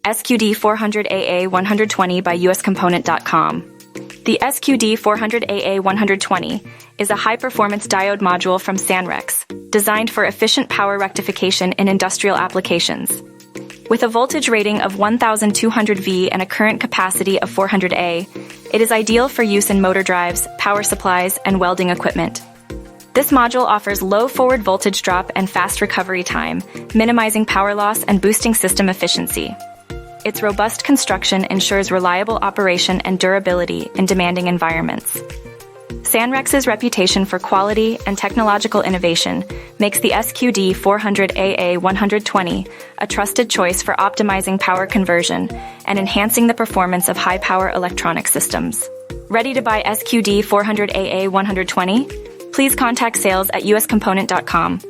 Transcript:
SQD400AA120 by uscomponent.com. The SQD400AA120 is a high-performance diode module from Sanrex, designed for efficient power rectification in industrial applications. With a voltage rating of 1200 V and a current capacity of 400 A, it is ideal for use in motor drives, power supplies, and welding equipment. This module offers low forward voltage drop and fast recovery time, minimizing power loss and boosting system efficiency. Its robust construction ensures reliable operation and durability in demanding environments. Sanrex's reputation for quality and technological innovation makes the SQD400AA120 a trusted choice for optimizing power conversion and enhancing the performance of high-power electronic systems. Ready to buy SQD400AA120? Please contact sales at uscomponent.com.